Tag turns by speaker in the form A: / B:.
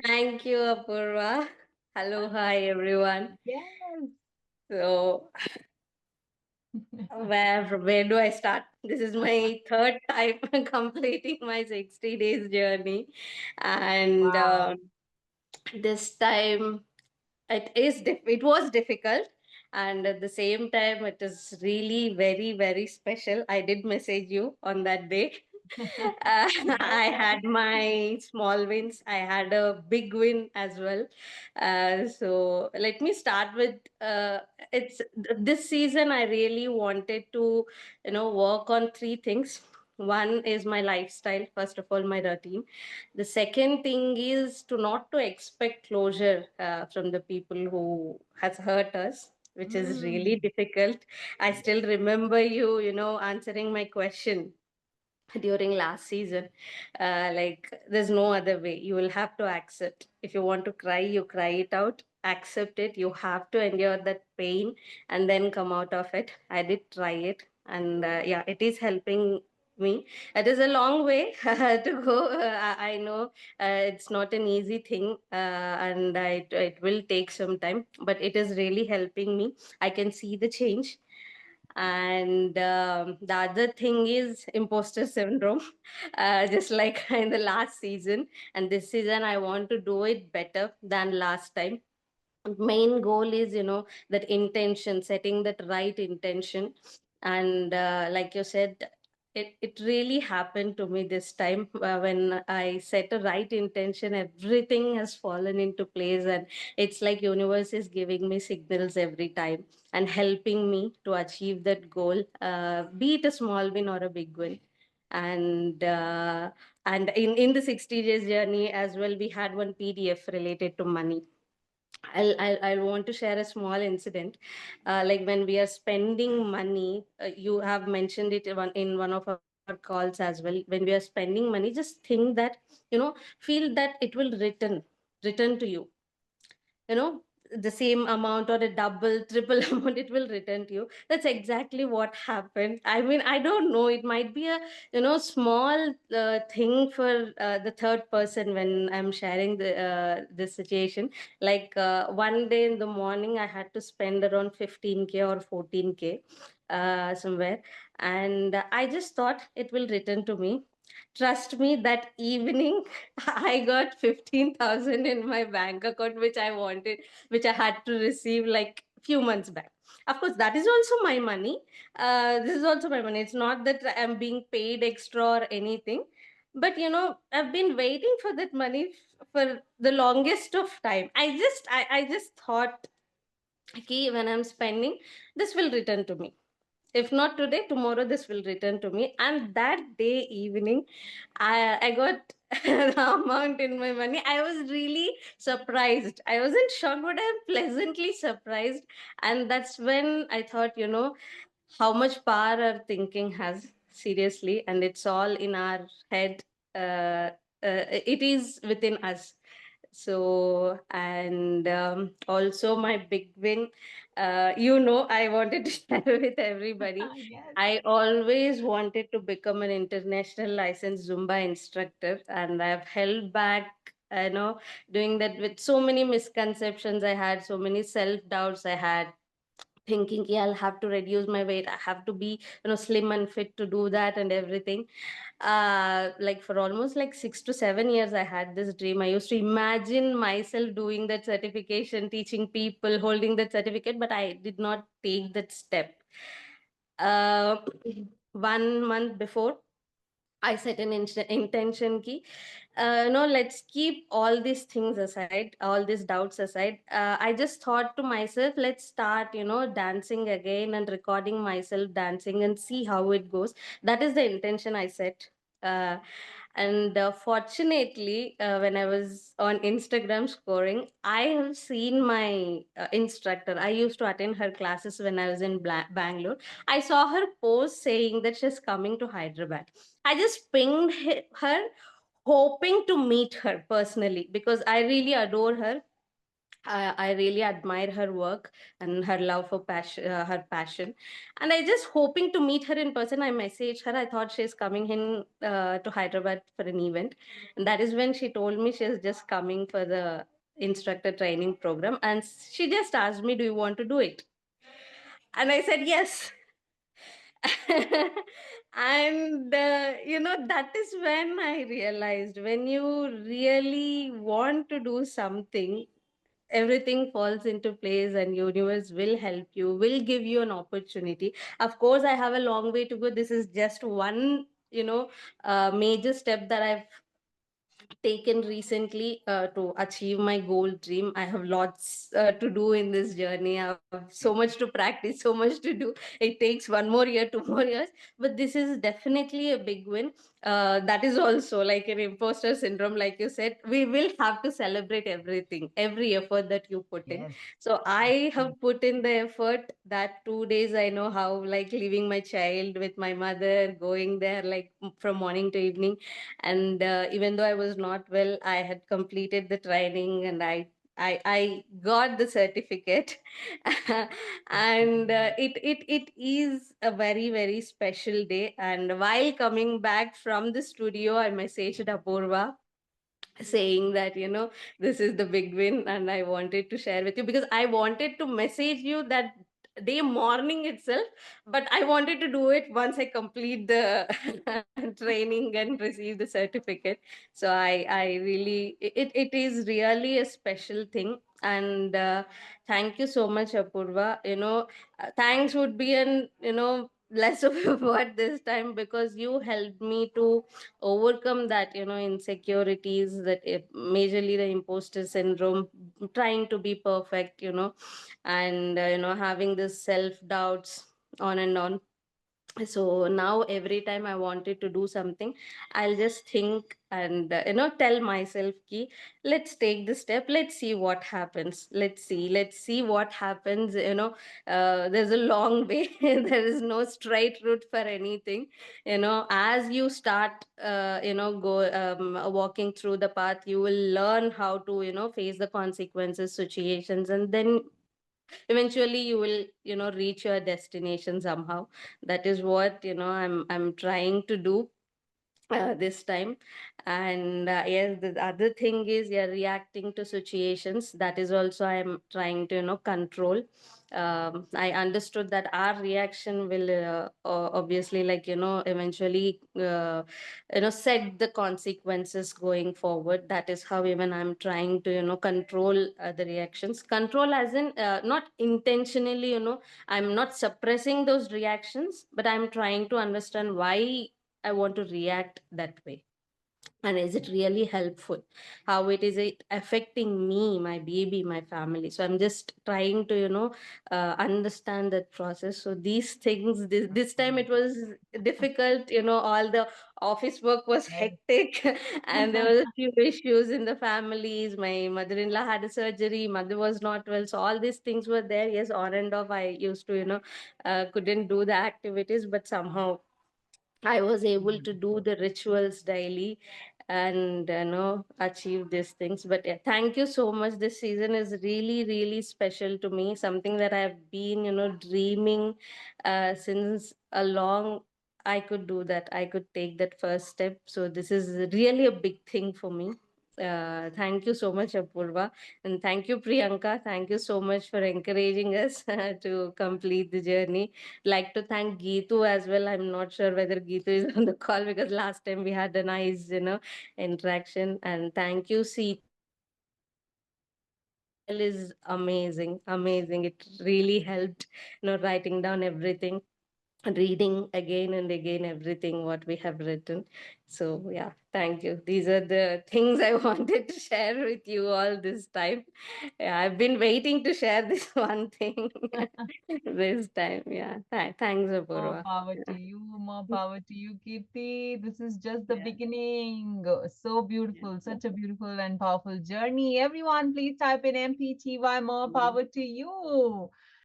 A: Thank you, Apurva. Hello, hi, everyone.
B: Yes.
A: So, where do I start? This is my third time completing my 60 days journey, and
B: Wow.
A: this time it was difficult, and at the same time it is really very special. I did message you on that day. I had my small wins. I had a big win as well. So let me start with it's this season. I really wanted to, work on three things. One is my lifestyle. First of all, my routine. The second thing is to expect closure from the people who has hurt us, which is really
B: Mm.
A: difficult. I
B: Yes.
A: still remember you, answering my question during last season. Like, there's no other way. You will have to accept. If you want to cry, you cry it out. Accept it. You have to endure that pain and then come out of it. I did try it, and yeah, it is helping me. It is a long way to go. I know it's not an easy thing, and it will take some time, but it is really helping me. I can see the change. And the other thing is imposter syndrome, just like in the last season. And this season I want to do it better than last time. Main goal is, that intention, setting that right intention. And like you said, it really happened to me this time. When I set a right intention, everything has fallen into place, and it's like universe is giving me signals every time and helping me to achieve that goal, be it a small win or a big win. And in the 60 days journey as well, we had one PDF related to money. I'll want to share a small incident. Like, when we are spending money, you have mentioned it in one of our calls as well. When we are spending money, just think that, feel that it will return to you, you know the same amount or a double triple amount, it will return to you. That's exactly what happened. I mean, I don't know, it might be a, small thing for the third person when I'm sharing this situation. Like, one day in the morning I had to spend around 15K or 14K somewhere, and I just thought it will return to me. Trust me, that evening I got 15,000 in my bank account, which I had to receive like few months back. Of course, that is also my money. This is also my money. It's not that I'm being paid extra or anything, but I've been waiting for that money for the longest of time. I just thought, okay, when I'm spending, this will return to me. If not today, tomorrow this will return to me. And that day evening, I got the amount in my money. I was really surprised. I wasn't shocked, but I'm pleasantly surprised. And that's when I thought, how much power our thinking has, seriously. And it's all in our head. It is within us. So, and also my big win, I wanted to share with everybody.
B: Yes.
A: I always wanted to become an international licensed Zumba instructor, and I've held back, doing that with so many misconceptions I had, so many self doubts I had, thinking, yeah, I'll have to reduce my weight, I have to be, slim and fit to do that and everything. Like, for almost like 6 to 7 years I had this dream. I used to imagine myself doing that certification, teaching people, holding that certificate, but I did not take that step. uh, 1 month before, I set an intention key. No, let's keep all these things aside, all these doubts aside. I just thought to myself, let's start, dancing again and recording myself dancing and see how it goes. That is the intention I set. Uh, and fortunately, when I was on Instagram scoring, I have seen my instructor. I used to attend her classes when I was in Bangalore. I saw her post saying that she's coming to Hyderabad. I just pinged her, hoping to meet her personally because I really adore her. I really admire her work and her love for her passion. And I just hoping to meet her in person. I messaged her. I thought she's coming in to Hyderabad for an event. And that is when she told me she's just coming for the instructor training program. And she just asked me, "Do you want to do it?" And I said, "Yes." And that is when I realized, when you really want to do something, everything falls into place and universe will help you, will give you an opportunity. Of course, I have a long way to go. This is just one, major step that I've taken recently to achieve my goal dream. I have lots to do in this journey. I have so much to practice, so much to do. It takes one more year, 2 more years, but this is definitely a big win. That is also like an imposter syndrome, like you said. We will have to celebrate everything, every effort that you put in.
B: Yes.
A: So I
B: Mm.
A: have put in the effort. That 2 days, I know how, like leaving my child with my mother, going there like from morning to evening. And even though I was not well, I had completed the training, and I got the certificate. And it is a very, very special day. And while coming back from the studio, I messaged Apurva saying that, this is the big win, and I wanted to share with you, because I wanted to message you that day morning itself, but I wanted to do it once I complete the training and receive the certificate. So I really, it is really a special thing. And thank you so much, Apurva. Thanks would be an, less of a word this time, because you helped me to overcome that, insecurities, that majorly the imposter syndrome, trying to be perfect, and having this self doubts on and on. So now every time I wanted to do something, I'll just think and tell myself, ki, let's take the step, let's see what happens, let's see what happens. There's a long way. There is no straight route for anything. As you start go walking through the path, you will learn how to face the consequences, situations, and then eventually you will reach your destination somehow. That is what I'm trying to do this time. And yes, the other thing is, yeah, reacting to situations, that is also I'm trying to control. I understood that our reaction will obviously, like eventually set the consequences going forward. That is how even I'm trying to control the reactions. Control as in, not intentionally, I'm not suppressing those reactions, but I'm trying to understand why I want to react that way, and is it really helpful, how it affecting me, my baby, my family. So I'm just trying to understand that process. So these things, this time it was difficult. All the office work was
B: Yes.
A: hectic, and there were a few issues in the families. My mother-in-law had a surgery, mother was not well, so all these things were there. Yes, on and off, I used to couldn't do the activities, but somehow I was able to do
B: Wonderful.
A: the rituals daily and achieve these things. But yeah, thank you so much. This season is really, really special to me. Something that I've been dreaming since a long. I could do that. I could take that first step. So this is really a big thing for me. Thank you so much, Apurva, and thank you, Priyanka. Thank you so much for encouraging us to complete the journey. Like to thank Geetu as well. I'm not sure whether Geetu is on the call, because last time we had a nice, interaction. And thank you, Seetal. Seetal is amazing, amazing. It really helped, writing down everything, reading again and again everything what we have written. So yeah, thank you. These are the things I wanted to share with you all this time. Yeah, I've been waiting to share this one thing this time. Yeah, thanks,
B: More
A: Apurva.
B: power to
A: Yeah.
B: you, more power to you, Kirti. This is just the
A: Yeah.
B: beginning. So beautiful, such a beautiful and powerful journey. Everyone, please type in MPTY, more power to you.